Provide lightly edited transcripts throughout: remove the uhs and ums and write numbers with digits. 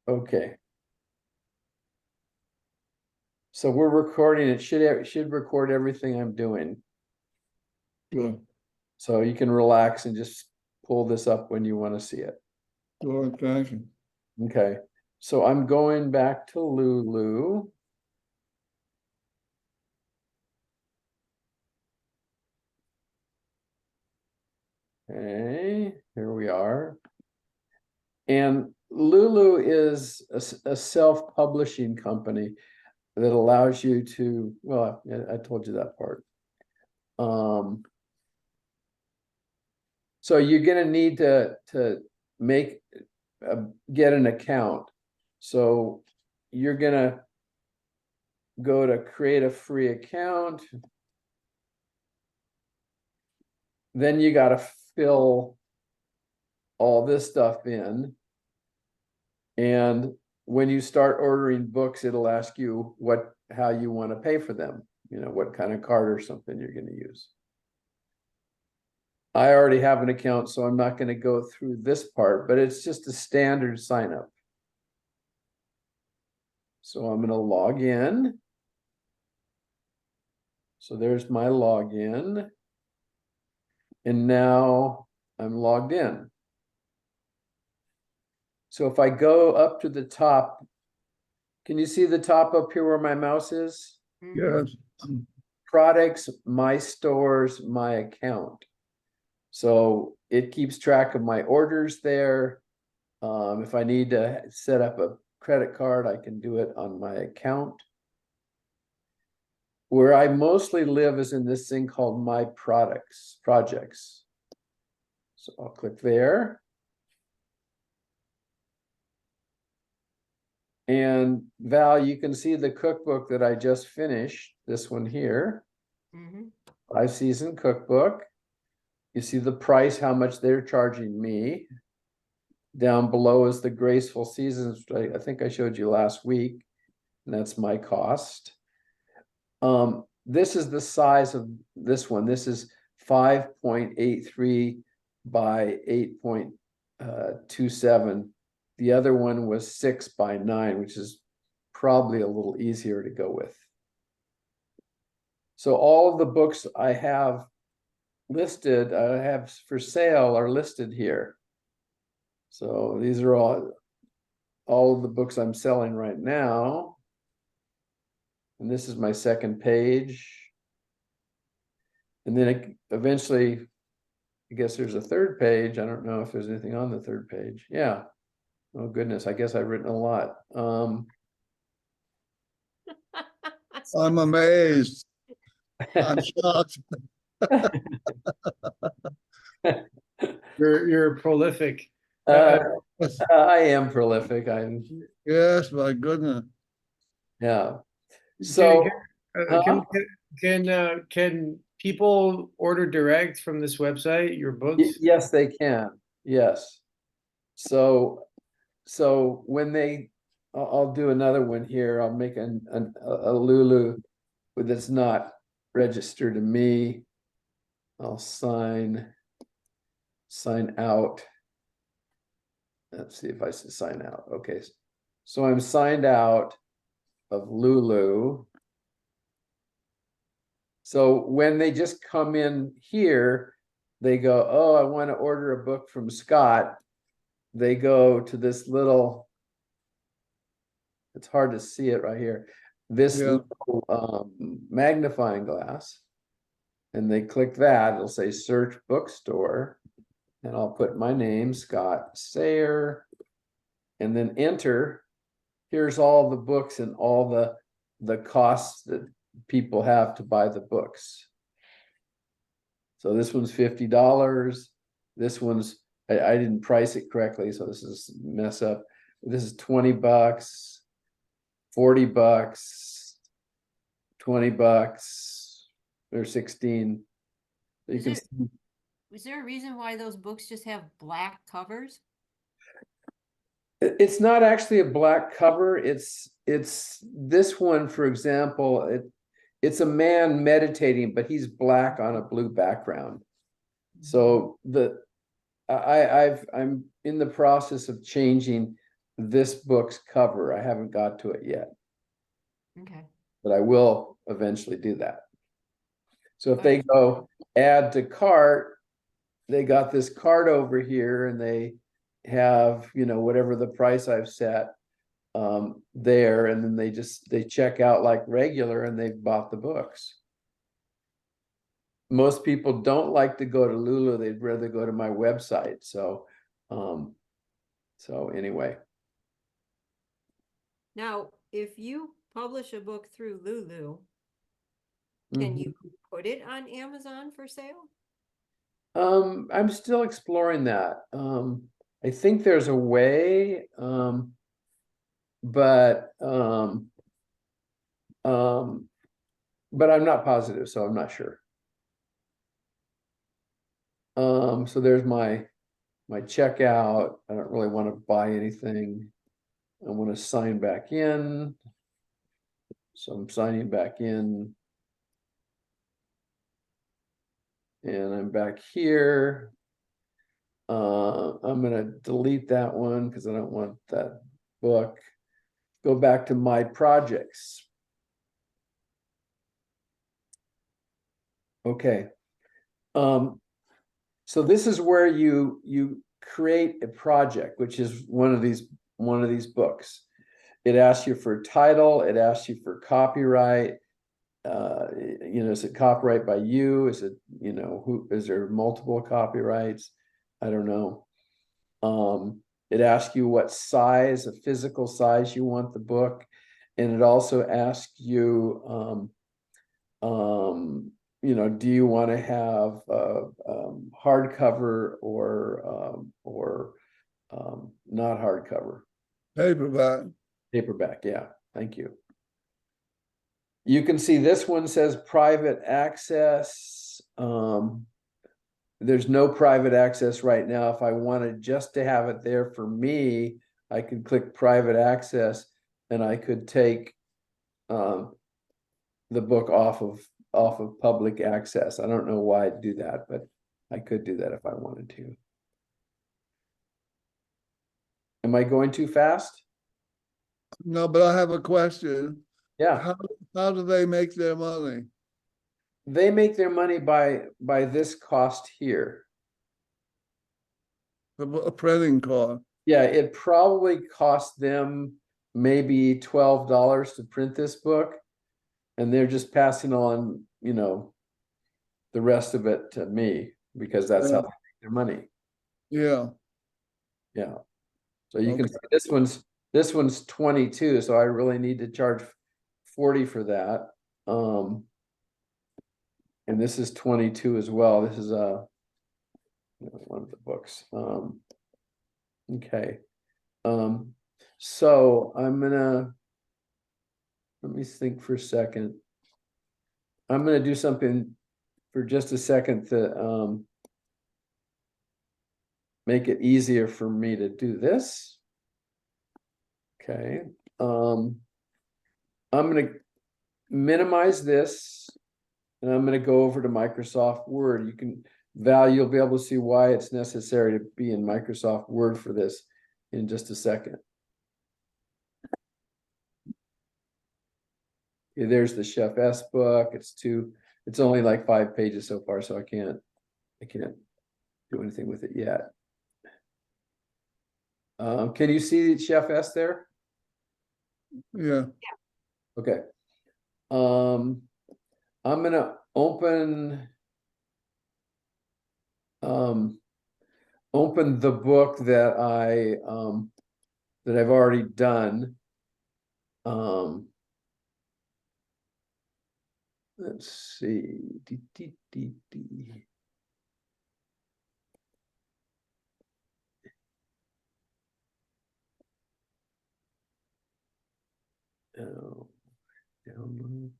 Okay. So we're recording. It should record everything I'm doing. Good, So you can relax and just pull this up when you want to see it. good, thank you. Okay. So I'm going back to Lulu. Okay, here we are. And Lulu is a self-publishing company that allows you to, well, I told you that part. So you're gonna need to make get an account. So you're gonna go to create a free account. Then you got to fill all this stuff in. And when you start ordering books, it'll ask you how you want to pay for them, what kind of card or something you're going to use. I already have an account, so I'm not going to go through this part, but it's just a standard sign up. So I'm going to log in. So there's my login. And now I'm logged in. So if I go up to the top, can you see the top up here where my mouse is? Yes, Products, my stores, my account. So it keeps track of my orders there. If I need to set up a credit card, I can do it on my account. Where I mostly live is in this thing called My Projects. So I'll click there. And Val, you can see the cookbook that I just finished, this one here. 5-season cookbook. You see the price, how much they're charging me. Down below is the Graceful Seasons, I think I showed you last week, and that's my cost. This is the size of this one. This is 5.83 by 8.27. The other one was 6 by 9, which is probably a little easier to go with. So all of the books I have listed, I have for sale, are listed here. So these are all of the books I'm selling right now. And this is my second page. And then eventually, I guess there's a third page. I don't know if there's anything on the third page. Yeah. Oh goodness, I guess I've written a lot. I'm amazed. I'm shocked. You're prolific. I am prolific. Yes, my goodness. Yeah. So Can people order direct from this website, your books? Yes, they can. Yes. So when I'll do another one here. I'll make a Lulu that's not registered to me. I'll sign out. Let's see if I sign out. Okay. So I'm signed out of Lulu. So when they just come in here, they go, oh, I want to order a book from Scott. They go to this little, it's hard to see it right here, this little magnifying glass. And they click that, it'll say search bookstore. And I'll put my name, Scott Sayer, and then enter. Here's all the books and all the costs that people have to buy the books. So this one's $50. This one's, I didn't price it correctly, so this is a mess up. This is $20, $40, $20, or 16. You can see. Was there a reason why those books just have black covers? It's not actually a black cover. It's this one, for example, it's a man meditating, but he's black on a blue background. So I'm in the process of changing this book's cover. I haven't got to it yet, Okay. but I will eventually do that. So if they go add to cart, they got this cart over here and they have, whatever the price I've set there, and then they check out like regular and they've bought the books. Most people don't like to go to Lulu, they'd rather go to my website. So anyway. Now, if you publish a book through Lulu, can you put it on Amazon for sale? I'm still exploring that. I think there's a way, but I'm not positive, so I'm not sure. So there's my checkout. I don't really want to buy anything. I want to sign back in. So I'm signing back in. And I'm back here. I'm gonna delete that one because I don't want that book. Go back to my projects. Okay. So this is where you create a project, which is one of these books. It asks you for a title, it asks you for copyright. Is it copyright by you? Is it, who is there multiple copyrights? I don't know. It asks you what size, a physical size you want the book, and it also asks you, do you want to have hardcover or not hardcover? Paperback. Paperback, yeah. Thank you. You can see this one says private access. There's no private access right now. If I wanted just to have it there for me, I could click private access and I could take the book off of public access. I don't know why I'd do that, but I could do that if I wanted to. Am I going too fast? No, but I have a question. Yeah. How do they make their money? They make their money by this cost here. A printing cost. Yeah, it probably cost them maybe $12 to print this book. And they're just passing on, the rest of it to me because that's how they make their money. Yeah. Yeah. So you can Okay. see this one's 22, so I really need to charge 40 for that. And this is 22 as well. This is one of the books. Okay. So I'm gonna let me think for a second. I'm gonna do something for just a second to make it easier for me to do this. Okay. I'm gonna minimize this and I'm gonna go over to Microsoft Word. You'll be able to see why it's necessary to be in Microsoft Word for this in just a second. Okay, there's the Chef S book. It's only like 5 pages so far, so I can't do anything with it yet. Can you see Chef S there? Yeah. Okay. I'm gonna open the book that I've already done. Let's see. Oh, downloads.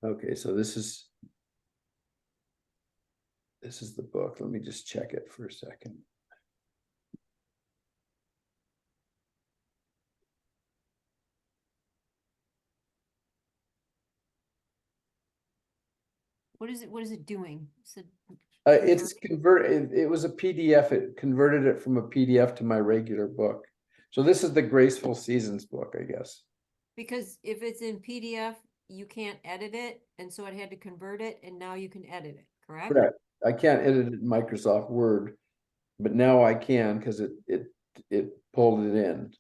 Okay, so this is the book. Let me just check it for a second. What is it doing? It's converted, it was a PDF, it converted it from a PDF to my regular book. So this is the Graceful Seasons book, I guess. Because if it's in PDF, you can't edit it, and so it had to convert it, and now you can edit it, correct? Correct. I can't edit it in Microsoft Word, but now I can because it pulled it in.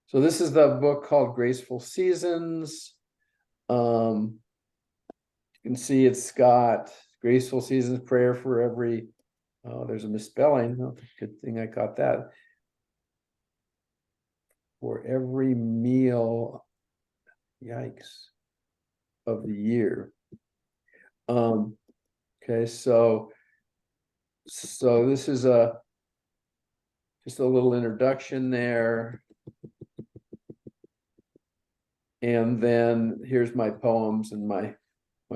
So this is the book called Graceful Seasons. You can see it's got Graceful Seasons prayer for every, oh, there's a misspelling. Oh, good thing I caught that. For every meal, yikes, of the year. Okay, so this is just a little introduction there. And then here's my poems and my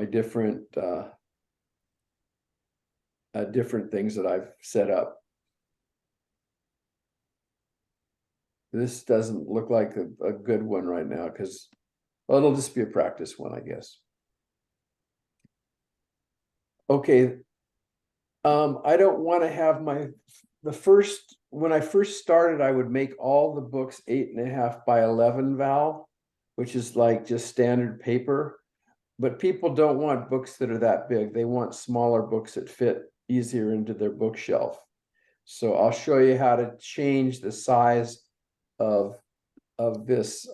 different different things that I've set up. This doesn't look like a good one right now because, well, it'll just be a practice one, I guess. Okay. I don't want to have when I first started, I would make all the books 8.5 by 11 val, which is like just standard paper. But people don't want books that are that big. They want smaller books that fit easier into their bookshelf. So I'll show you how to change the size of this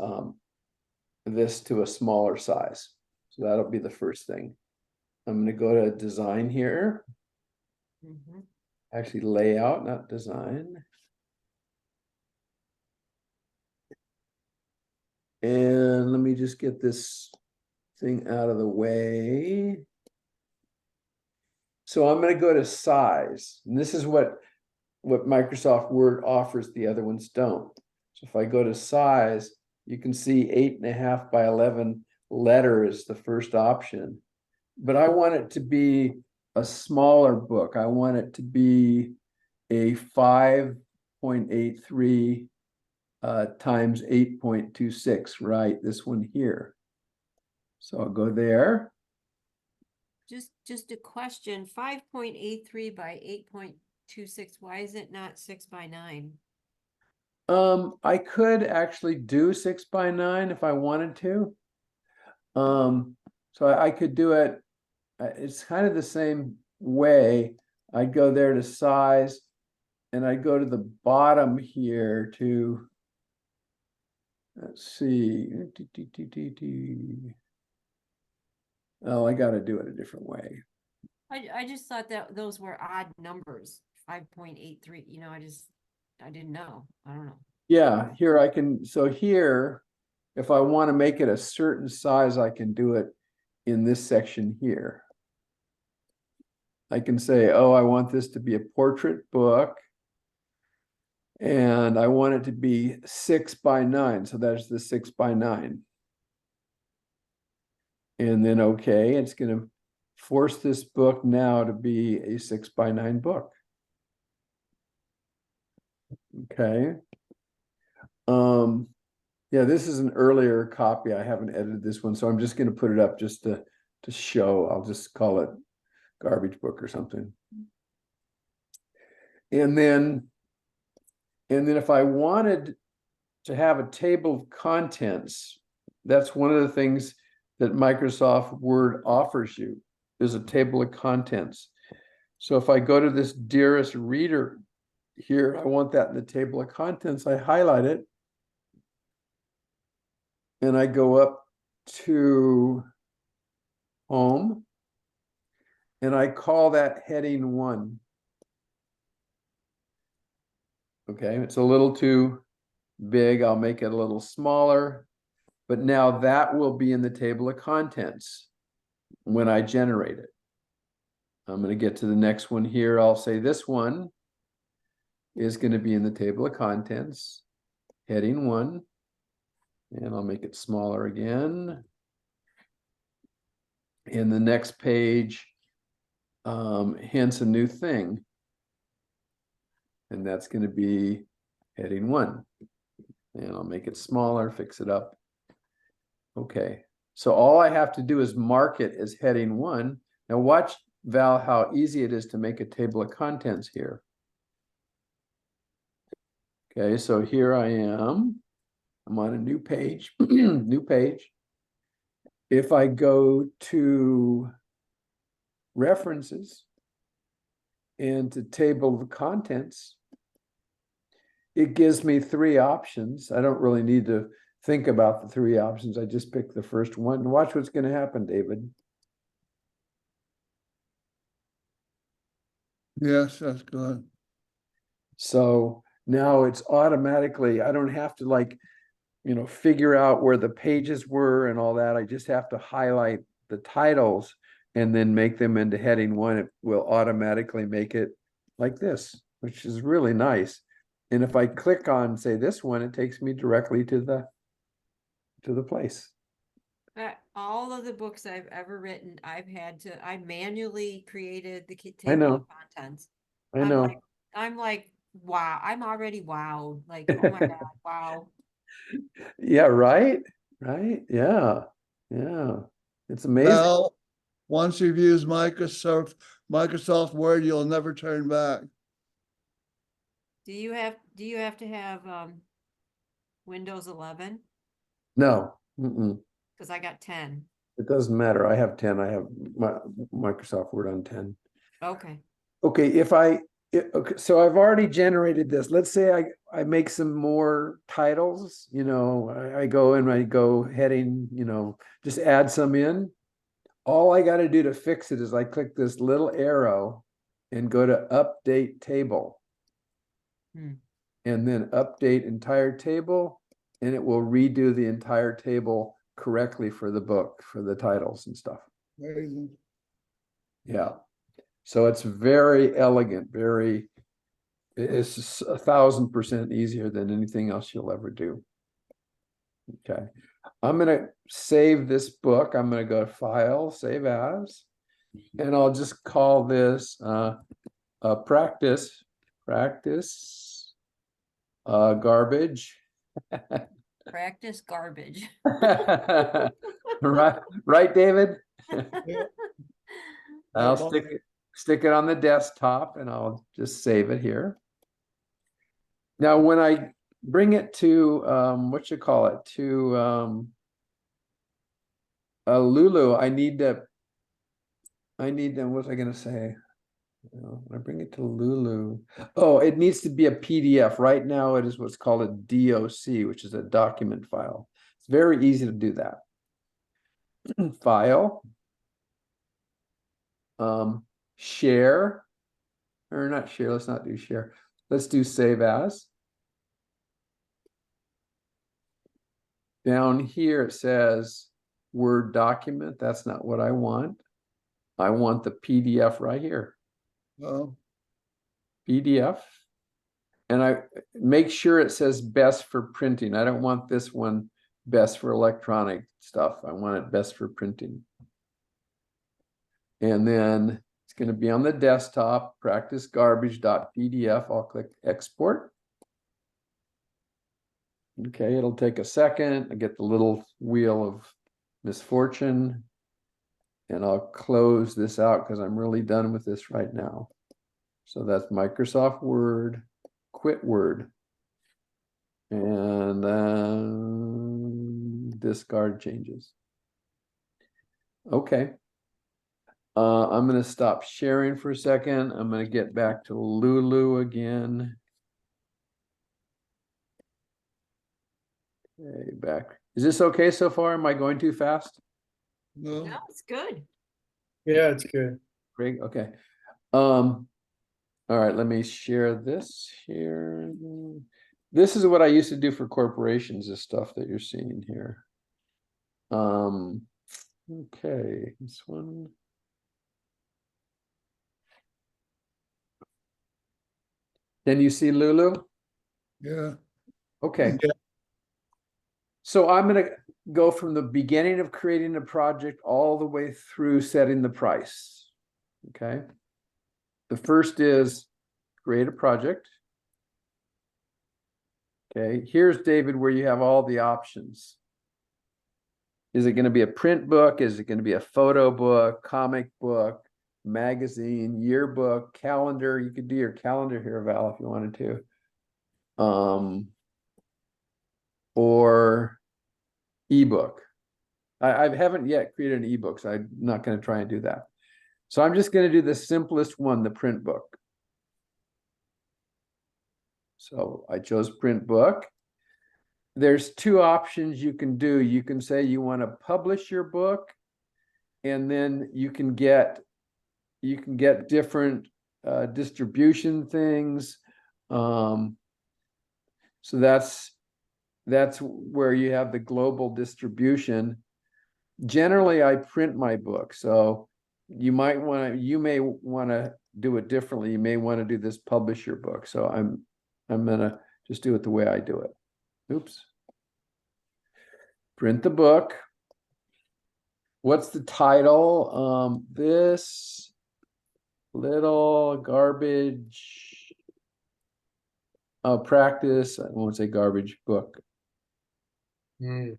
this to a smaller size. So that'll be the first thing. I'm going to go to design here. Actually layout, not design. And let me just get this thing out of the way. So I'm going to go to size, and this is what Microsoft Word offers, the other ones don't. So if I go to size, you can see 8.5 by 11 letter is the first option, but I want it to be a smaller book. I want it to be a 5.83 times 8.26, right? This one here. So I'll go there. Just a question, 5.83 by 8.26, why is it not 6 by 9? I could actually do 6 by 9 if I wanted to. So I could do it. It's kind of the same way. I'd go there to size, and I'd go to the bottom here to, let's see. Oh, I got to do it a different way. I just thought that those were odd numbers, 5.83, you know, I didn't know, I don't know. Yeah, here I can, so here, if I want to make it a certain size, I can do it in this section here. I can say, oh, I want this to be a portrait book, and I want it to be 6 by 9, so that's the 6 by 9. And then, okay, it's going to force this book now to be a 6 by 9 book. Okay. Yeah, this is an earlier copy. I haven't edited this one, so I'm just going to put it up just to show. I'll just call it garbage book or something. And then if I wanted to have a table of contents, that's one of the things that Microsoft Word offers you, is a table of contents. So if I go to this dearest reader here, I want that in the table of contents. I highlight it, and I go up to home, and I call that heading 1. Okay, it's a little too big. I'll make it a little smaller, but now that will be in the table of contents when I generate it. I'm going to get to the next one here. I'll say this one is going to be in the table of contents, heading 1, and I'll make it smaller again. And the next page, hence a new thing, and that's going to be heading 1, and I'll make it smaller, fix it up. Okay, So all I have to do is mark it as heading 1. Now watch, Val, how easy it is to make a table of contents here. Okay, so here I am. I'm on a new page, new page. If I go to references and to table of contents, it gives me 3 options. I don't really need to think about the 3 options. I just pick the first one. And watch what's going to happen, David. Yes, that's good. So now it's automatically, I don't have to like, figure out where the pages were and all that. I just have to highlight the titles and then make them into heading 1. It will automatically make it like this, which is really nice. And if I click on, say, this one, it takes me directly to the place. All of the books I've ever written, I manually created the I table know. of contents. I know. I'm like, wow, I'm already wowed. Like, oh my God, wow. Yeah, right? Right? Yeah. Yeah. It's amazing. Well, once you've used Microsoft Word, you'll never turn back. Do you have to have Windows 11? No. Mm-mm. Because I got 10. It doesn't matter. I have 10. I have my Microsoft Word on 10. Okay. Okay, okay, so I've already generated this. Let's say I make some more titles, I go and I go heading, just add some in. All I got to do to fix it is I click this little arrow and go to update table. And then update entire table, and it will redo the entire table correctly for the book, for the titles and stuff. Amazing. Yeah. So it's very elegant, it's 1,000% easier than anything else you'll ever do. Okay. I'm going to save this book. I'm going to go to File, Save As, and I'll just call this practice garbage. Practice garbage. Right, David? Yeah. I'll Well, stick it on the desktop and I'll just save it here. Now, when I bring it to to Lulu, I need to, what was I going to say? When I bring it to Lulu, oh, it needs to be a PDF. Right now, it is what's called a DOC, which is a document file. It's very easy to do that. File, share, or not share. Let's not do share. Let's do save as. Down here it says Word document. That's not what I want. I want the PDF right here. well, PDF. And I make sure it says best for printing. I don't want this one best for electronic stuff. I want it best for printing. And then it's going to be on the desktop, practicegarbage.pdf. I'll click export. Okay, it'll take a second. I get the little wheel of misfortune. And I'll close this out because I'm really done with this right now. So that's Microsoft Word, quit Word. And then discard changes. Okay. I'm going to stop sharing for a second. I'm going to get back to Lulu again. Okay, back. Is this okay so far? Am I going too fast? no. No, it's good. Yeah, it's good. Great. Okay. All right, let me share this here. This is what I used to do for corporations, this stuff that you're seeing here. Okay, this one. Can you see Lulu? Yeah. Okay. Yeah. So I'm going to go from the beginning of creating a project all the way through setting the price. Okay. The first is create a project. Okay. Here's David, where you have all the options. Is it gonna be a print book? Is it gonna be a photo book, comic book, magazine, yearbook, calendar? You could do your calendar here, Val, if you wanted to. Or ebook. I haven't yet created an ebook, so I'm not gonna try and do that. So I'm just gonna do the simplest one, the print book. So I chose print book. There's two options you can do. You can say you want to publish your book, and then you can get different distribution things. So that's where you have the global distribution. Generally, I print my book, so you may want to do it differently. You may want to do this publish your book. So I'm gonna just do it the way I do it. Oops. Print the book. What's the title? This little garbage practice. I won't say garbage book. Mm.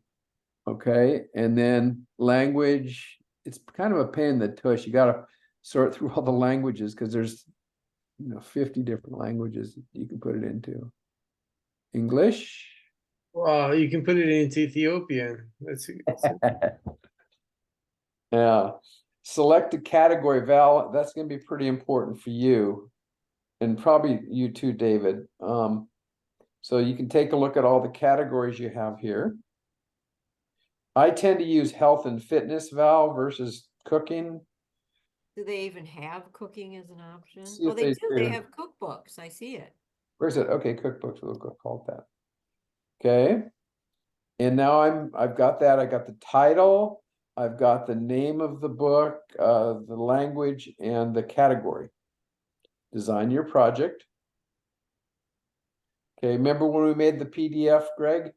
Okay, and then language. It's kind of a pain in the tush. You got to sort through all the languages because there's 50 different languages you can put it into. English. Well, you can put it into Ethiopian. That's Yeah. Select a category, Val. That's going to be pretty important for you, and probably you too, David. So you can take a look at all the categories you have here. I tend to use health and fitness, Val, versus cooking. Do they even have cooking as an option? See Oh, if they they do. They do. have cookbooks. I see it. Where's it? Okay, cookbooks. We'll call it that. Okay. And now I've got that. I got the title. I've got the name of the book, the language, and the category. Design your project. Okay, remember when we made the PDF, Greg?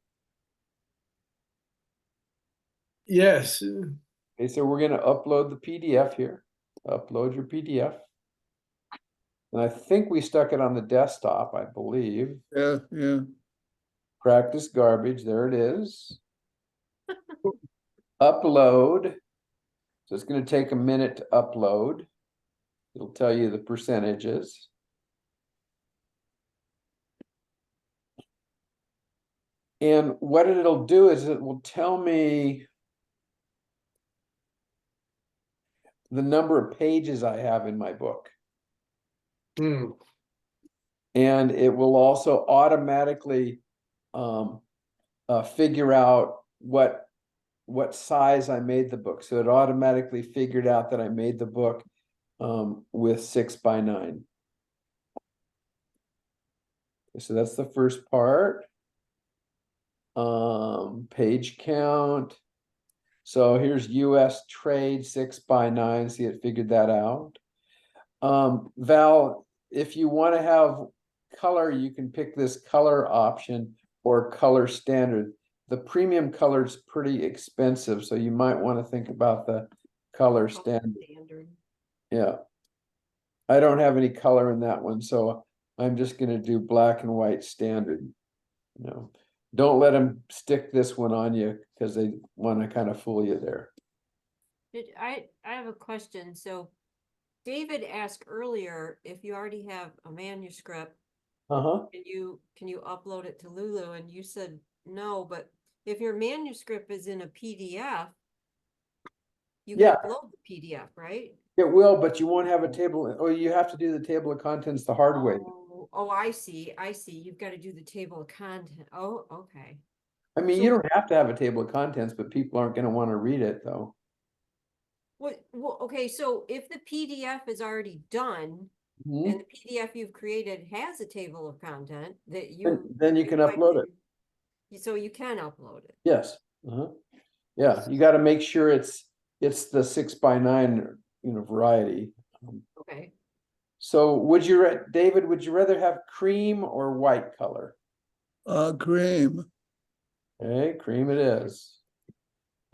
yes. Okay, so we're gonna upload the PDF here. Upload your PDF. And I think we stuck it on the desktop, I believe. Yeah, yeah. Practice garbage, there it is. Upload. So it's gonna take a minute to upload. It'll tell you the percentages. And what it'll do is it will tell me the number of pages I have in my book. Hmm. And it will also automatically figure out what size I made the book. So it automatically figured out that I made the book with 6x9. So that's the first part. Page count. So here's US trade 6x9. See, it figured that out. Val, if you want to have color, you can pick this color option or color standard. The premium color is pretty expensive, so you might want to think about the color standard. Yeah. I don't have any color in that one, so I'm just going to do black and white standard. Don't let them stick this one on you because they want to kind of fool you there. I have a question. So David asked earlier if you already have a manuscript, Uh-huh. can you upload it to Lulu? And you said no, but if your manuscript is in a PDF, you can upload the PDF, right? It will, but you won't have a table, or you have to do the table of contents the hard way. Oh, I see. You've got to do the table of content. Oh, okay. I mean, So- you don't have to have a table of contents, but people aren't going to want to read it, though. Well, okay, so if the PDF is already done Mhm. and the PDF you've created has a table of content that Then you can upload it. So you can upload it. Yes. Uh-huh. Yeah, you got to make sure it's the 6x9, variety. Okay. So David, would you rather have cream or white color? Cream. Okay, cream it is.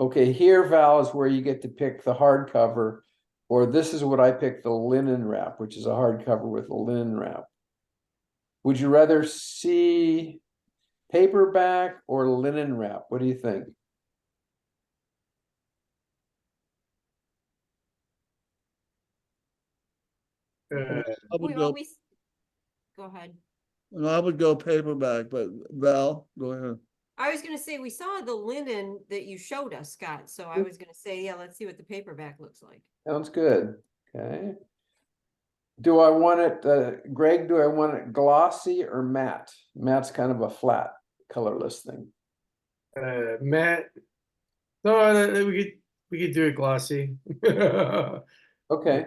Okay, here, Val, is where you get to pick the hardcover, or this is what I picked, the linen wrap, which is a hardcover with a linen wrap. Would you rather see paperback or linen wrap? What do you think? Uh, I would We go, always, go ahead. and I would go paperback, but Val, go ahead. I was gonna say, we saw the linen that you showed us, Scott, so I was gonna say, yeah, let's see what the paperback looks like. Sounds good. Okay. Do I want it, Greg, do I want it glossy or matte? Matte's kind of a flat, colorless thing. Matt, no, we could do it glossy. Okay,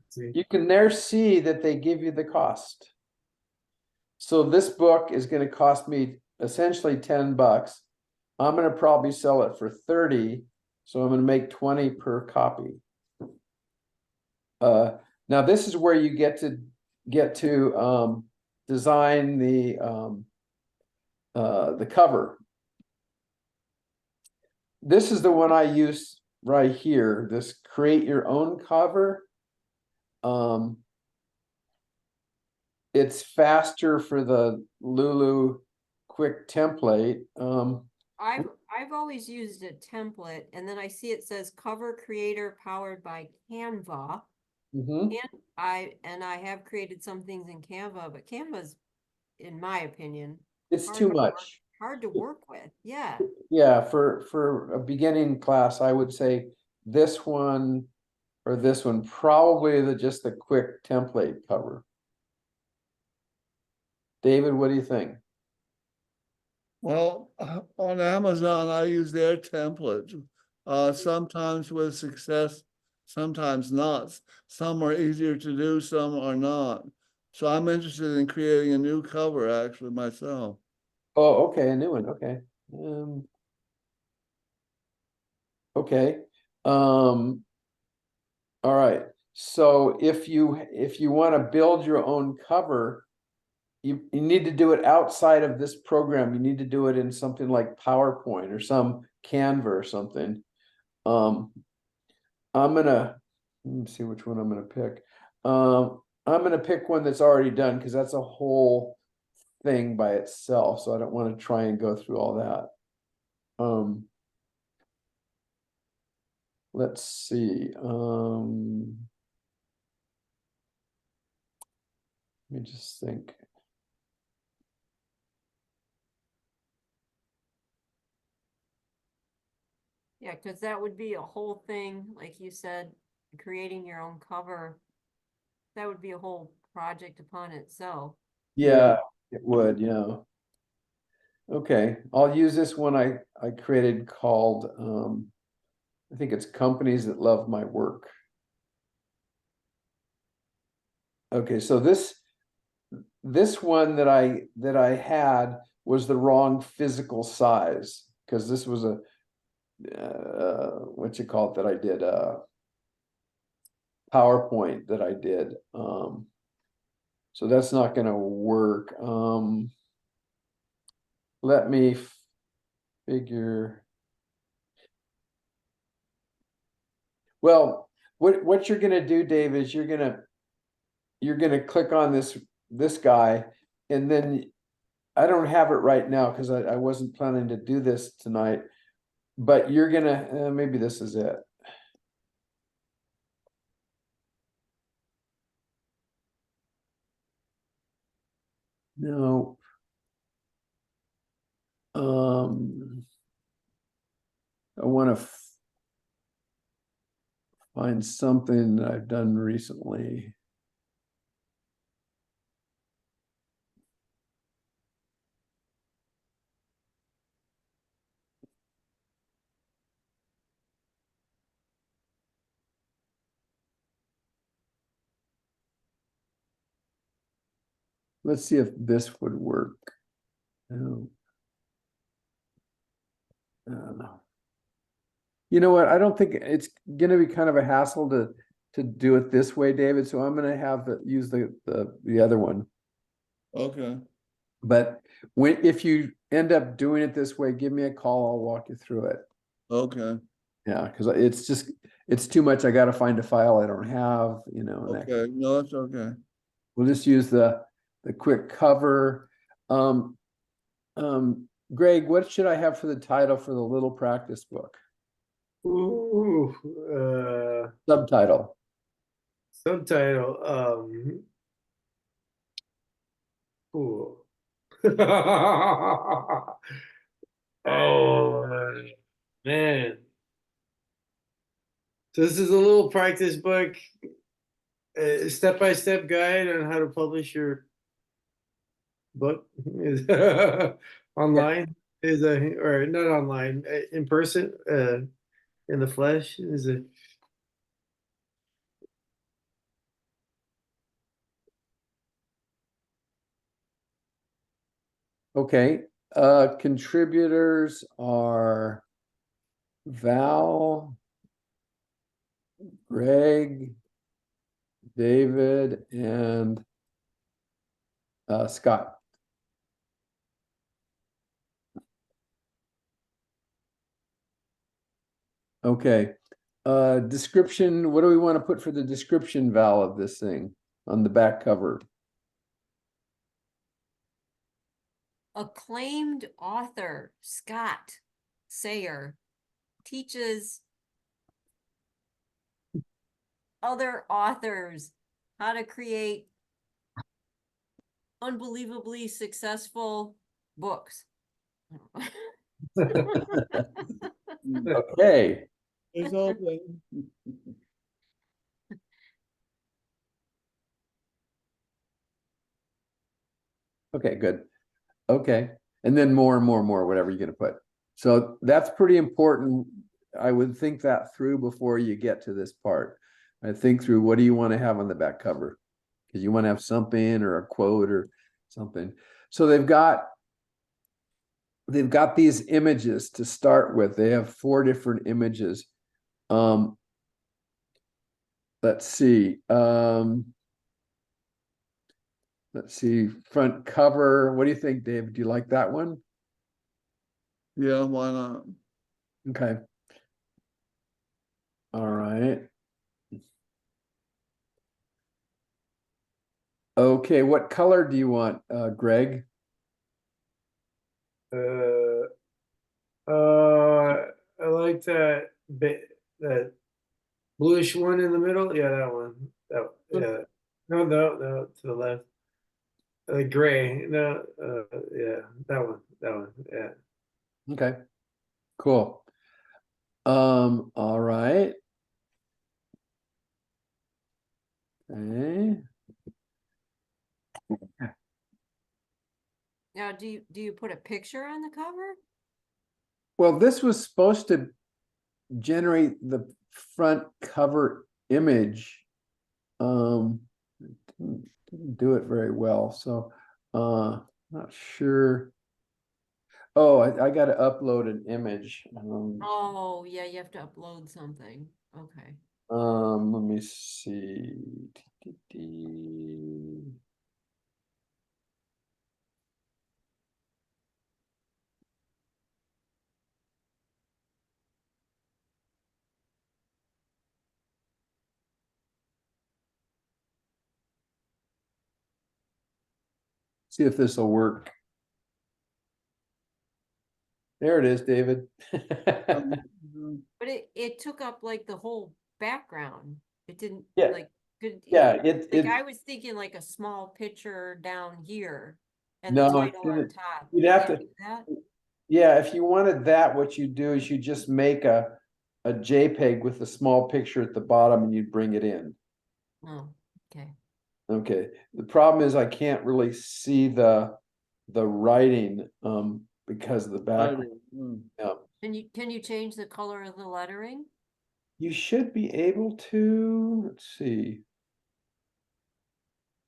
See. you can there see that they give you the cost. So this book is gonna cost me essentially $10. I'm gonna probably sell it for 30, so I'm gonna make 20 per copy. Now this is where you get to design the cover. This is the one I use right here, this create your own cover. It's faster for the Lulu quick template. I've always used a template, and then I see it says cover creator powered by Canva. Mhm. And I have created some things in Canva, but Canva's, in my opinion, It's hard too to work- much. hard to work with. Yeah. Yeah, for a beginning class, I would say this one or this one, probably just the quick template cover. David, what do you think? Well, on Amazon, I use their templates. Sometimes with success, sometimes not. Some are easier to do, some are not. So I'm interested in creating a new cover actually myself. Oh, okay, a new one, okay. Okay. All right. So if you want to build your own cover, you need to do it outside of this program. You need to do it in something like PowerPoint or some Canva or something. I'm gonna let me see which one I'm gonna pick. I'm gonna pick one that's already done because that's a whole thing by itself. So I don't want to try and go through all that. Let's see. Let me just think. Yeah, because that would be a whole thing, like you said, creating your own cover. That would be a whole project upon itself. Yeah, it would, yeah. Okay, I'll use this one I created called I think it's Companies That Love My Work. Okay, so this one that I had was the wrong physical size because this was a what you call it that I did PowerPoint that I did. So that's not gonna work. Let me figure. Well, what you're gonna do, Dave, is you're gonna click on this guy, and then I don't have it right now because I wasn't planning to do this tonight, but you're gonna maybe this is it. No. I want to find something that I've done recently. Let's see if this would work. Oh. You know what? I don't think it's gonna be kind of a hassle to do it this way, David. So I'm gonna have to use the other one. Okay, But if you end up doing it this way, give me a call. I'll walk you through it. okay, Yeah, because it's too much. I got to find a file I don't have. And that- okay. No, that's okay. we'll just use the quick cover. Greg, what should I have for the title for the little practice book? Ooh, Subtitle. Subtitle, cool. Oh, man. So this is a little practice book, a step-by-step guide on how to publish your book is online, is a, or not online, in person, in the flesh, is it? Okay, contributors are Val, Greg, David, and Scott. Okay, description, what do we want to put for the description, Val, of this thing on the back cover? Acclaimed author Scott Sayer teaches other authors how to create unbelievably successful books. Okay, It's open. okay, good. Okay, and then more and more and more, whatever you're gonna put. So that's pretty important. I would think that through before you get to this part. I think through, what do you want to have on the back cover? Because you want to have something or a quote or something. So they've got these images to start with. They have 4 different images. Let's see. Let's see, front cover. What do you think, Dave? Do you like that one? Yeah, why not? Okay. All right. Okay, what color do you want, Greg? Uh, I like that that bluish one in the middle. Yeah, that one. That, yeah. No, to the left. Gray. No, yeah, that one. That one. Yeah. Okay, cool. All right. Okay. Now, do you put a picture on the cover? Well, this was supposed to generate the front cover image. Didn't do it very well, so not sure. Oh, I got to upload an image. Oh, yeah, you have to upload something. Okay. Let me see. See if this will work. There it is, David. But it took up like the whole background. It didn't Yeah. like good. Yeah, Like I was thinking like a small picture down here and the No, title on top. you'd You have can't to, do that? yeah, if you wanted that, what you do is you just make a JPEG with a small picture at the bottom and you'd bring it in. Oh, okay. Okay, the problem is I can't really see the writing because of the background. Yeah. Can you change the color of the lettering? You should be able to, let's see.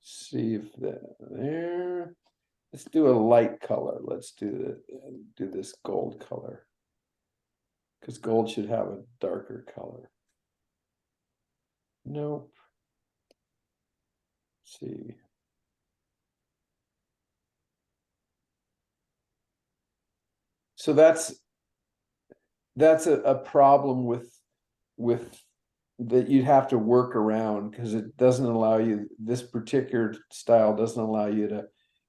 See if that there. Let's do a light color. Let's do this gold color. Because gold should have a darker color. Nope. Let's see. So that's a problem with that you'd have to work around, because it doesn't allow you, this particular style doesn't allow you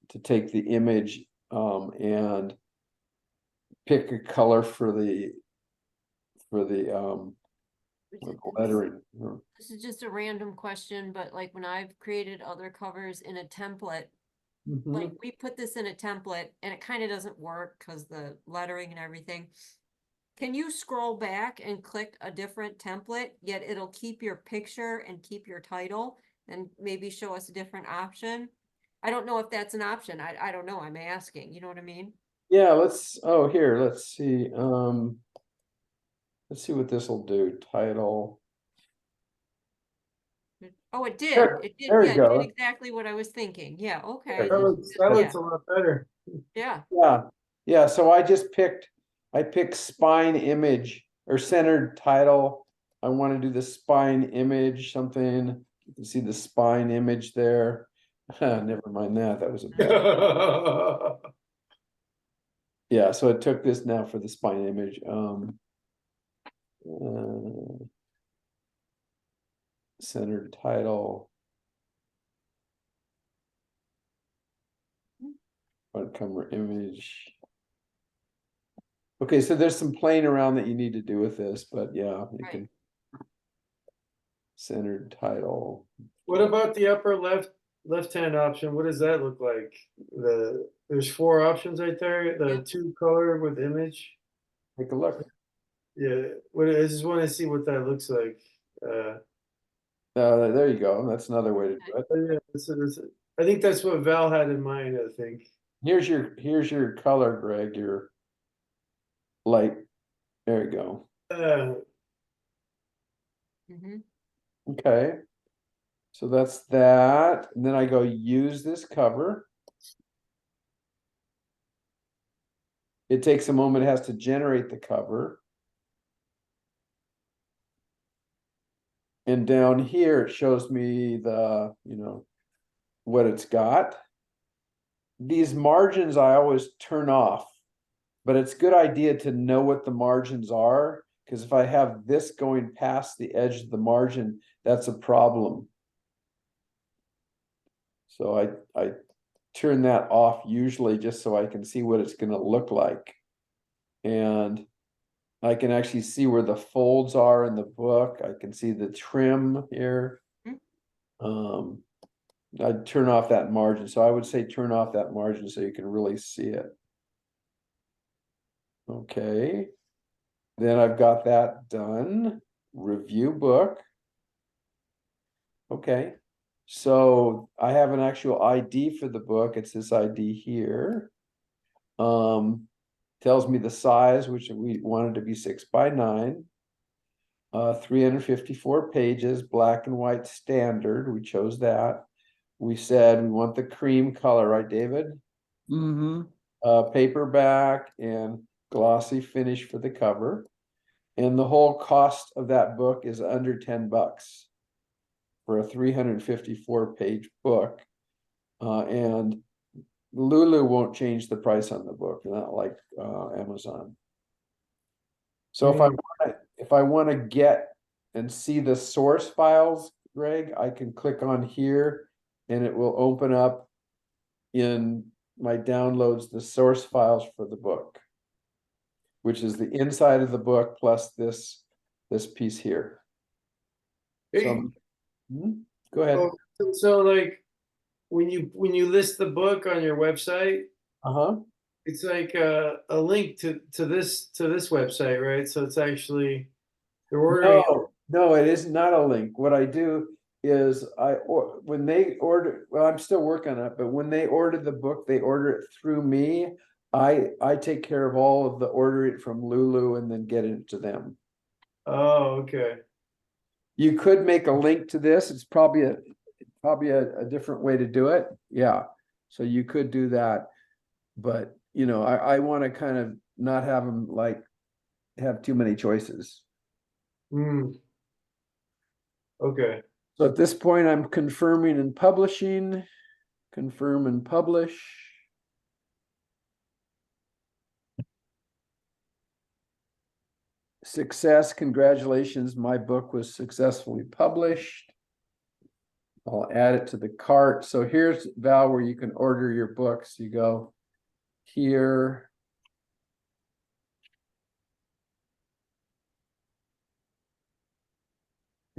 to take the image and pick a color for the with lettering. This is just a random question, but like when I've created other covers in a template, like we put this in a template and it kind of doesn't work because the lettering and everything. Can you scroll back and click a different template, yet it'll keep your picture and keep your title and maybe show us a different option? I don't know if that's an option. I don't know. I'm asking, you know what I mean? Yeah, let's see. Let's see what this will do. Title. Oh, it did. Sure, It did. there we Yeah, it go. did exactly what I was thinking. Yeah, okay. There we That Yeah, looks a lot better. yeah. Yeah, so I picked spine image or centered title. I want to do the spine image, something. You can see the spine image there. Never mind that. That was a yeah, so it took this now for the spine image. Centered title. Front cover image. Okay, so there's some playing around that you need to do with this, but yeah, you Right. can. Centered title. What about the upper left-hand option? What does that look like? There's 4 options right there. The Yeah. 2 color with image. Take a look. Yeah, I just want to see what that looks like. There you go. That's another way to do it. Yeah, I think that's what Val had in mind. I think. Here's your color, Greg. Your light. There you go. Mhm. Okay. So that's that. And then I go use this cover. It takes a moment, it has to generate the cover. And down here it shows me the, what it's got. These margins I always turn off, but it's a good idea to know what the margins are, because if I have this going past the edge of the margin, that's a problem. So I turn that off usually just so I can see what it's going to look like. And I can actually see where the folds are in the book. I can see the trim here. I'd turn off that margin. So I would say turn off that margin so you can really see it. Okay. Then I've got that done. Review book. Okay. So I have an actual ID for the book. It's this ID here. Tells me the size, which we wanted to be 6x9. 354 pages, black and white standard. We chose that. We said we want the cream color, right, David? Mm-hmm. Paperback and glossy finish for the cover. And the whole cost of that book is under $10 for a 354 page book. And Lulu won't change the price on the book, not like Amazon. So if I want to get and see the source files, Greg, I can click on here and it will open up in my downloads the source files for the book, which is the inside of the book plus this piece here. So, go ahead. So like when you list the book on your website, it's like a link to this website, right? So it's actually they're ordering. No, it is not a link. What I do is when they order, well, I'm still working on it, but when they order the book, they order it through me. I take care of all of the ordering from Lulu and then get it to them. Oh, okay. You could make a link to this. It's probably a different way to do it. Yeah. So you could do that, but I want to kind of not have them have too many choices. Okay. So at this point, I'm confirming and publishing, confirm and publish. Success, congratulations, my book was successfully published. I'll add it to the cart. So here's, Val, where you can order your books. You go here.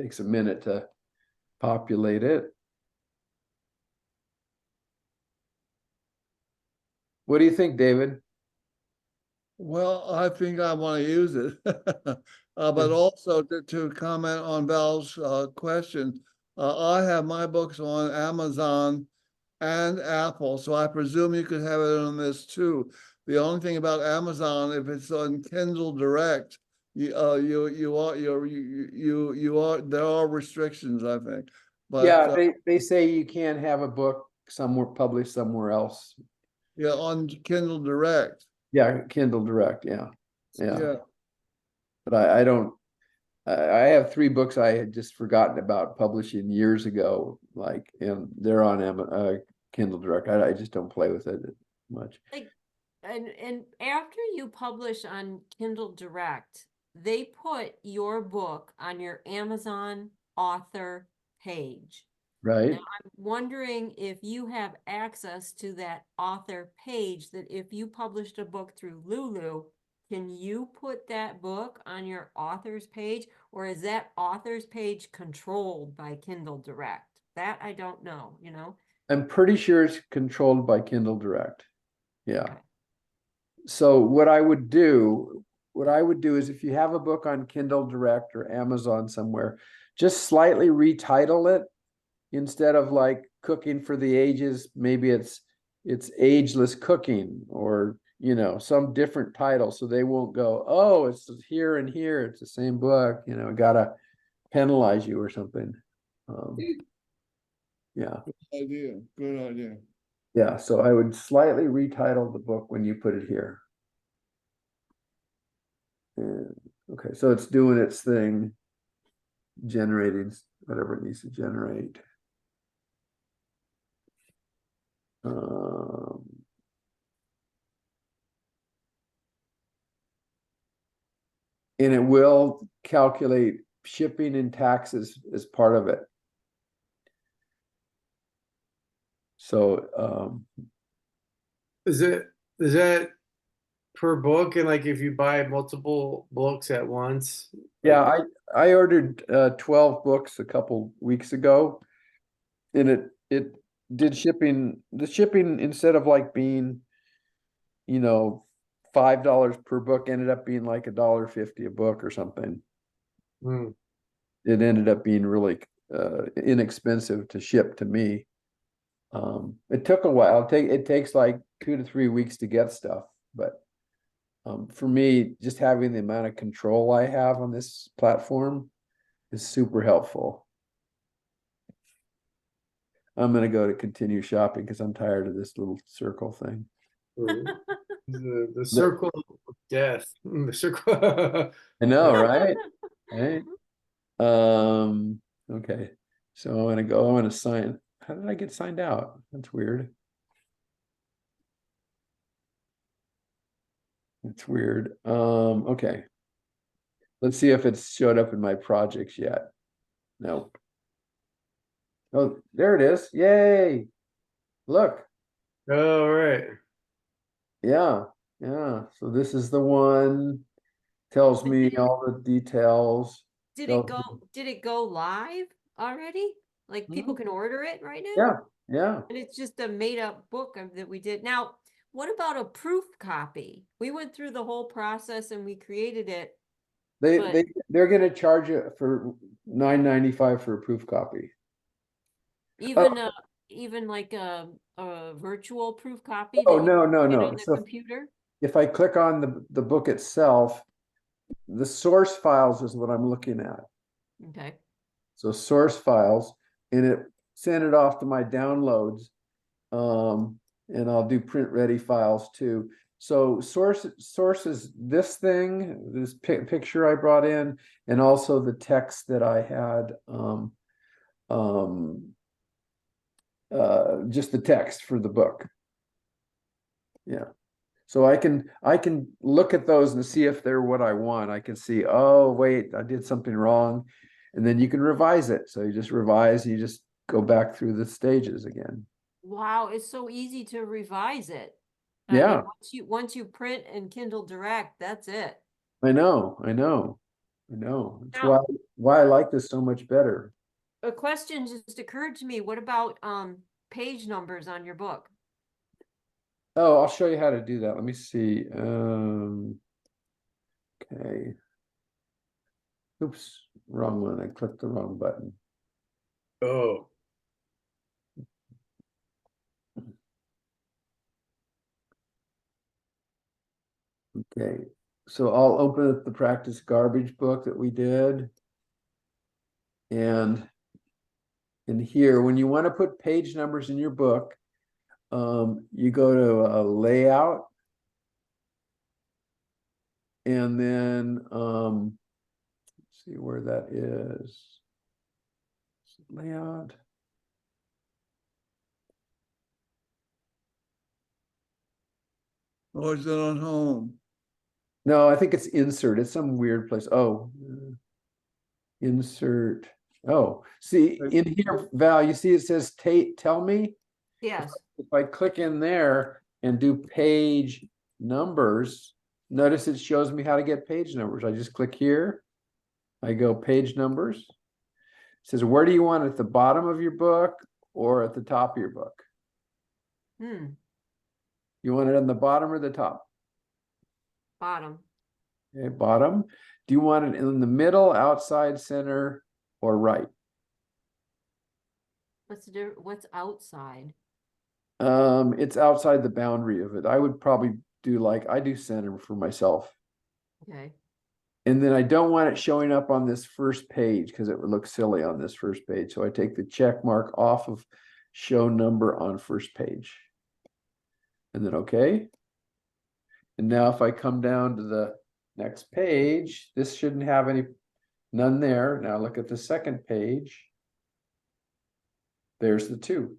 Takes a minute to populate it. What do you think, David? Well, I think I want to use it. But also to comment on Val's question, I have my books on Amazon and Apple, so I presume you could have it on this too. The only thing about Amazon, if it's on Kindle Direct, you are there are restrictions, I think. But Yeah, they say you can't have a book somewhere published somewhere else. yeah, on Kindle Direct. Yeah, Kindle Direct, yeah. Yeah. But I don't, I have 3 books I had just forgotten about publishing years ago, like, and they're on Kindle Direct. I just don't play with it much. Like, and after you publish on Kindle Direct, they put your book on your Amazon author page. Right? Now, I'm wondering if you have access to that author page, that if you published a book through Lulu, can you put that book on your author's page, or is that author's page controlled by Kindle Direct? That I don't know, you know? I'm pretty sure it's controlled by Kindle Direct. Yeah. Okay. So what I would do is if you have a book on Kindle Direct or Amazon somewhere, just slightly retitle it. Instead of like Cooking for the Ages, maybe it's Ageless Cooking, or you know, some different title, so they won't go, oh, it's here and here, it's the same book, you know, gotta penalize you or something. Yeah, Good idea. yeah. So I would slightly retitle the book when you put it here. And okay, so it's doing its thing, generating whatever it needs to generate. And it will calculate shipping and taxes as part of it. So Is that per book? And like if you buy multiple books at once? yeah, I ordered 12 books a couple weeks ago, and it did shipping. The shipping, instead of like being, you know, $5 per book, ended up being like $1.50 a book or something. Hmm. It ended up being really inexpensive to ship to me. It took a while. It takes like 2 to 3 weeks to get stuff, but for me, just having the amount of control I have on this platform is super helpful. I'm gonna go to continue shopping because I'm tired of this little circle thing. The circle of death. The circle. I know, right? Right? Okay. So I'm gonna sign. How did I get signed out? That's weird. It's weird. Okay. Let's see if it's showed up in my projects yet. No. Oh, there it is. Yay. Look. All right. Yeah. Yeah. So this is the one, tells me all the details. Did tells it go live already? Like people Mhm. can order it right now? Yeah. Yeah. And it's just a made up book that we did. Now, what about a proof copy? We went through the whole process and we created it. But- They're gonna charge you for $9.95 for a proof copy. Even like a virtual proof copy Oh, that you no, can no, get no. on the So computer? if I click on the book itself, the source files is what I'm looking at. Okay. So source files, and it sent it off to my downloads. And I'll do print ready files too. So sources, this thing, this picture I brought in, and also the text that I had, just the text for the book. Yeah. So I can look at those and see if they're what I want. I can see, oh, wait, I did something wrong. And then you can revise it. So you just revise, you just go back through the stages again. Wow, it's so easy to revise it. I Yeah, mean, once you print in Kindle Direct, that's it. I know. I know. That's Now- why I like this so much better. A question just occurred to me. What about page numbers on your book? Oh, I'll show you how to do that. Let me see. Okay. Oops, wrong one. I clicked the wrong button. Oh. Okay, so I'll open up the practice garbage book that we did. And in here, when you want to put page numbers in your book, you go to a layout. And then, let's see where that is. Layout. Or is it on home? No, I think it's insert. It's some weird place. Oh, insert. Oh, see in here, Val, you see it says tell me. Yes. If I click in there and do page numbers, notice it shows me how to get page numbers. I just click here. I go page numbers. It says, where do you want it, at the bottom of your book or at the top of your book? Hmm. You want it on the bottom or the top? Bottom. Okay, bottom. Do you want it in the middle, outside, center, or right? What's outside? It's outside the boundary of it. I would probably do I do center for myself. Okay. And then I don't want it showing up on this first page because it would look silly on this first page. So I take the check mark off of show number on first page. And then okay. And now if I come down to the next page, this shouldn't have none there. Now look at the second page. There's the 2.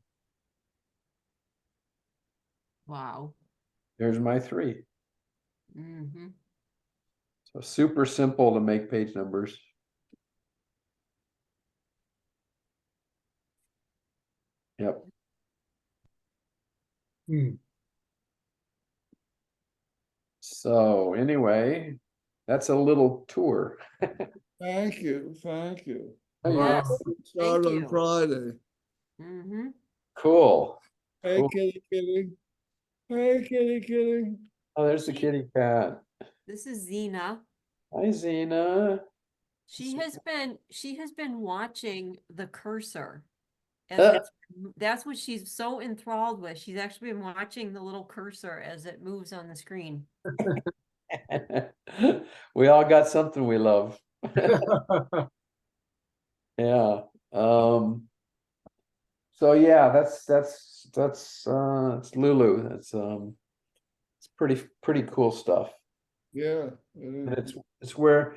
Wow. There's my 3. Mm-hmm. So super simple to make page numbers. Yep. Hmm. So anyway, that's a little tour. Thank you, thank you. Oh, you're Yes. welcome. Start Thank on you. Friday. Mm-hmm. Cool. Hey, Cool. kitty, kitty. Hey, kitty, kitty. Oh, there's the kitty cat. This is Zena. Hi, Zena. She has been watching the cursor. Uh. That's what she's so enthralled with. She's actually been watching the little cursor as it moves on the screen. We all got something we love. Yeah. So yeah, that's it's Lulu. That's it's pretty cool stuff. Yeah. And it's where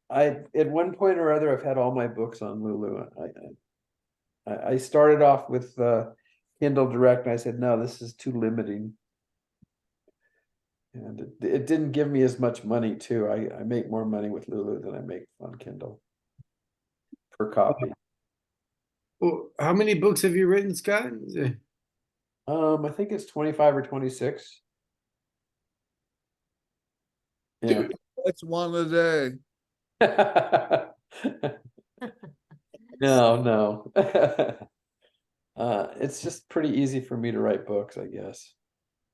at one point or other I've had all my books on Lulu. I started off with Kindle Direct and I said, no, this is too limiting. And it didn't give me as much money too. I make more money with Lulu than I make on Kindle per copy. Well, how many books have you written, Scott? I think it's 25 or 26. Yeah. That's one a day. No. It's just pretty easy for me to write books, I guess.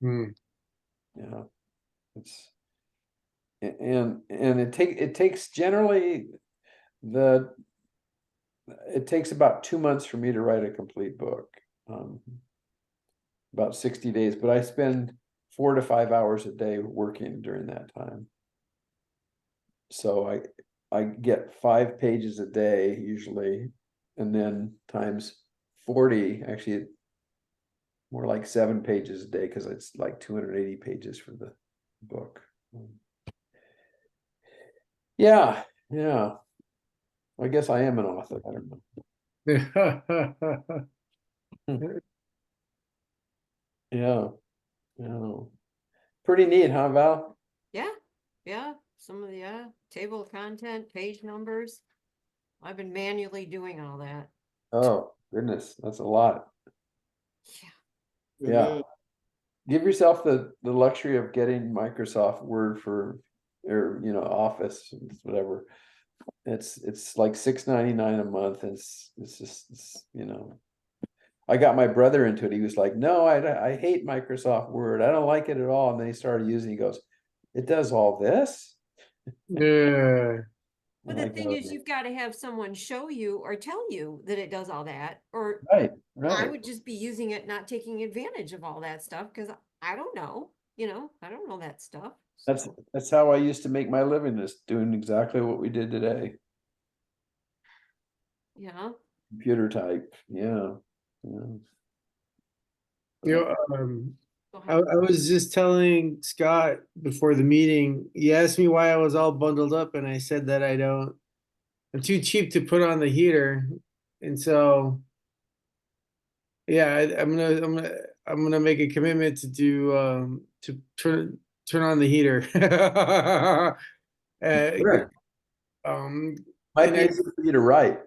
Hmm. Yeah. It's and it takes generally it takes about 2 months for me to write a complete book. About 60 days, but I spend 4 to 5 hours a day working during that time. So I get 5 pages a day usually, and then times 40, actually more like 7 pages a day because it's like 280 pages for the book. Yeah. I guess I am an author. I don't know. Yeah. Pretty neat, huh, Val? Yeah. Some of the table of content, page numbers. I've been manually doing all that. Oh, goodness, that's a lot. It Yeah. is. Give yourself the luxury of getting Microsoft Word or Office, whatever, it's like $6.99 a month. It's just, I got my brother into it. He was like, no, I hate Microsoft Word. I don't like it at all. And then he started using, he goes, it does all this? Yeah. But And I the thing go, is, you've got to have someone show you or tell you that it does all that, or right, I right. would just be using it, not taking advantage of all that stuff, because I don't know, I don't know that stuff. so. That's how I used to make my living, is doing exactly what we did today. Yeah, Computer type, yeah. You know, go I ahead. was just telling Scott before the meeting, he asked me why I was all bundled up, and I said that I'm too cheap to put on the heater. And so, yeah, I'm gonna make a commitment to to turn on the heater. Sure. Um, Might and be easy for you to write,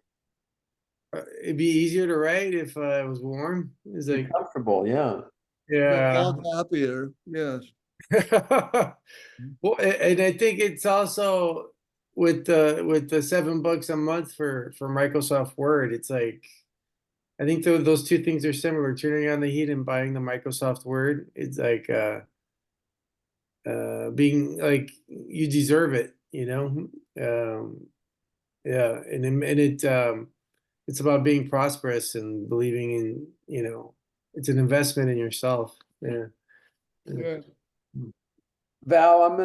it'd be easier to write if it was warm. It's be like, comfortable, yeah. yeah. I'm happier, yes. Well, and I think it's also with the $7 a month for Microsoft Word. It's like, I think those two things are similar. Turning on the heat and buying the Microsoft Word. It's like being like you deserve it, you know. Yeah, it's about being prosperous and believing in, it's an investment in yourself. Yeah. Yeah. Val, I'm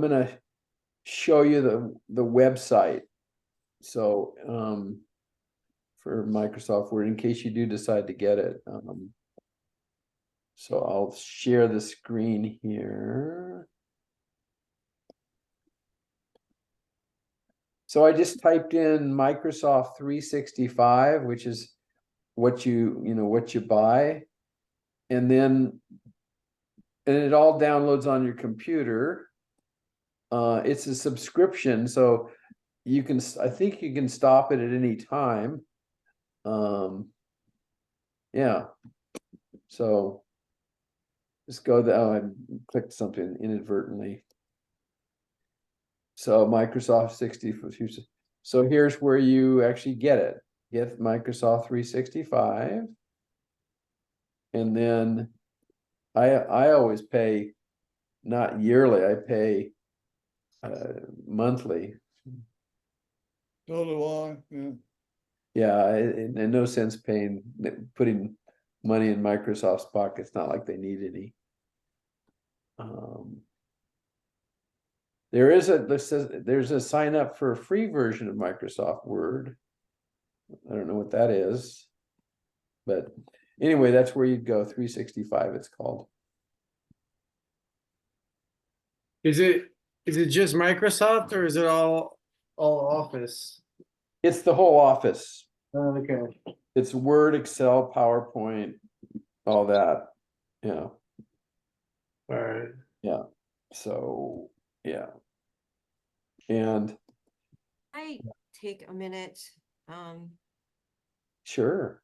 gonna show you the website. So, for Microsoft Word, in case you do decide to get it. So I'll share the screen here. So I just typed in Microsoft 365, which is what what you buy. And then, and it all downloads on your computer. It's a subscription, so I think you can stop it at any time. Yeah. So just go there. Oh, I clicked something inadvertently. So Microsoft 60. So here's where you actually get it. Get Microsoft 365. And then I always pay not yearly, I pay monthly. So do I, yeah. Yeah, and no sense putting money in Microsoft's pocket. It's not like they need any. There's a sign up for a free version of Microsoft Word. I don't know what that is, but anyway, that's where you'd go. 365, it's called. Is it just Microsoft or is it all Office? It's the whole Office. Oh, okay. It's Word, Excel, PowerPoint, all that. Yeah, All right. yeah. So, yeah. And I take a minute, sure.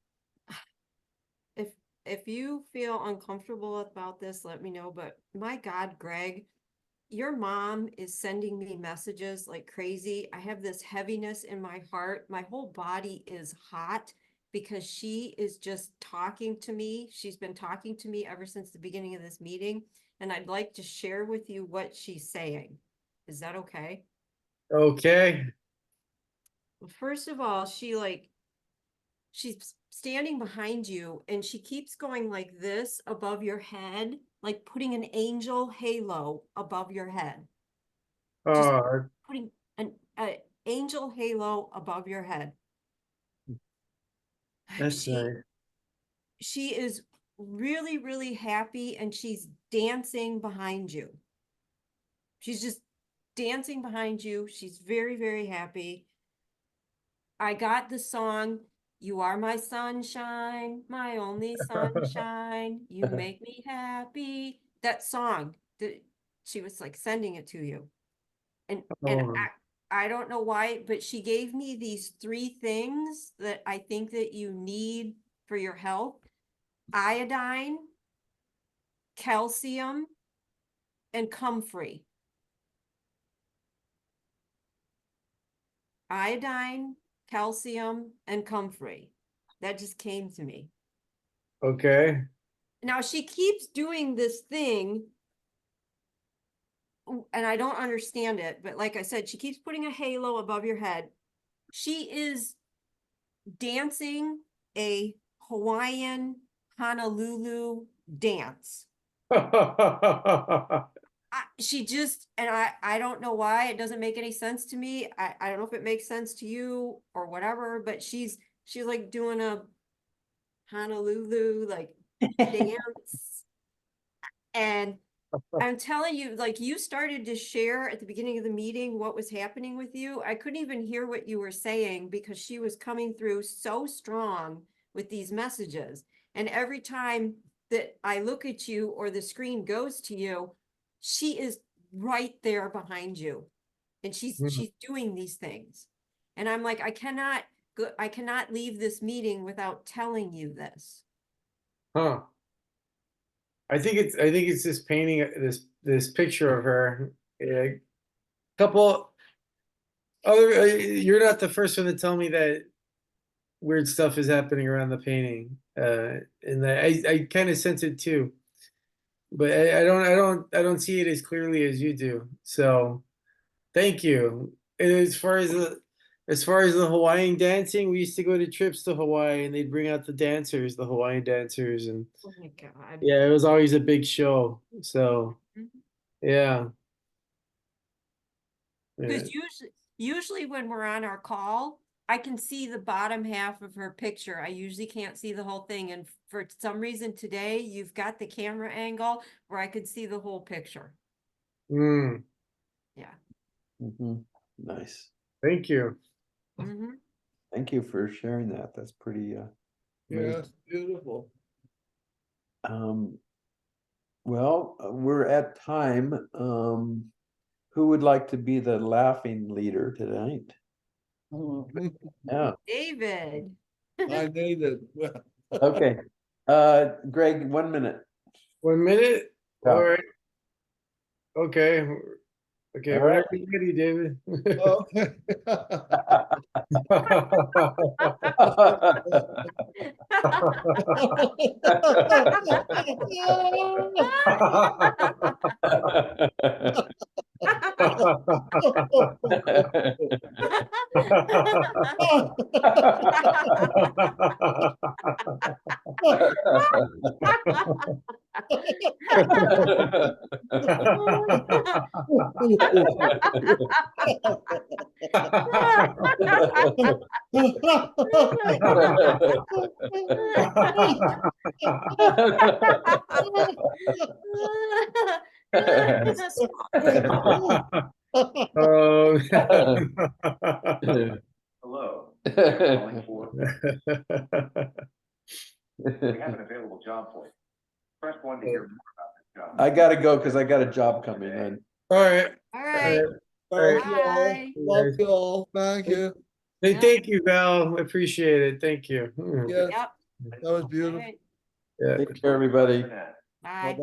if you feel uncomfortable about this, let me know, but my God, Greg, your mom is sending me messages like crazy. I have this heaviness in my heart. My whole body is hot because she is just talking to me. She's been talking to me ever since the beginning of this meeting, and I'd like to share with you what she's saying. Is that okay? Okay. Well, first of all, she's standing behind you and she keeps going like this above your head, like putting an angel halo above your head. Just putting an angel halo above your head. That's nice. She is really, really happy and she's dancing behind you. She's just dancing behind you. She's very, very happy. I got the song, You Are My Sunshine, My Only Sunshine, You Make Me Happy. That song, she was like sending it to you. And Oh, I don't know why, but she gave me these 3 things that I think that you need for your health: iodine, calcium, and comfrey. iodine, calcium, and comfrey. That just came to me. Okay. Now she keeps doing this thing. And I don't understand it, but like I said, she keeps putting a halo above your head. She is dancing a Hawaiian Honolulu dance. She just, and I don't know why, it doesn't make any sense to me. I don't know if it makes sense to you or whatever, but she's like doing a Honolulu like dance. And I'm telling you, like you started to share at the beginning of the meeting what was happening with you. I couldn't even hear what you were saying because she was coming through so strong with these messages. And every time that I look at you or the screen goes to you, she is right there behind you. And she's doing these things. And I'm like, I cannot leave this meeting without telling you this. Huh. I think it's this painting, this picture of her. A couple other, you're not the first one to tell me that weird stuff is happening around the painting. And I kind of sense it too. But I don't see it as clearly as you do. So thank you. And as far as the Hawaiian dancing, we used to go to trips to Hawaii and they'd bring out the Hawaiian dancers, and Oh my God. yeah, it was always a big show. So yeah. Yeah. Because usually when we're on our call, I can see the bottom half of her picture. I usually can't see the whole thing. And for some reason today, you've got the camera angle where I could see the whole picture. Mm, Yeah. Nice. thank you. Mhm. Thank you for sharing that. That's pretty, Yes, beautiful. well, we're at time. Who would like to be the laughing leader tonight? Oh, Yeah, David. I need it. okay. Greg, 1 minute. 1 minute? Yeah. All right. Okay. Okay, All whenever right. you're ready, David. Okay. Oh. Hello. Calling for- We have an available job for you. Press 1 to hear more about this job. I gotta go because I got a job coming in. All right. All right. Thank you all. Bye. Love you all. Thank you. Hey, Yeah. thank you, Val. Appreciate it. Thank you. Yes, Yep. that was All beautiful. right. Yeah. Take care, everybody. Bye. Bye-bye.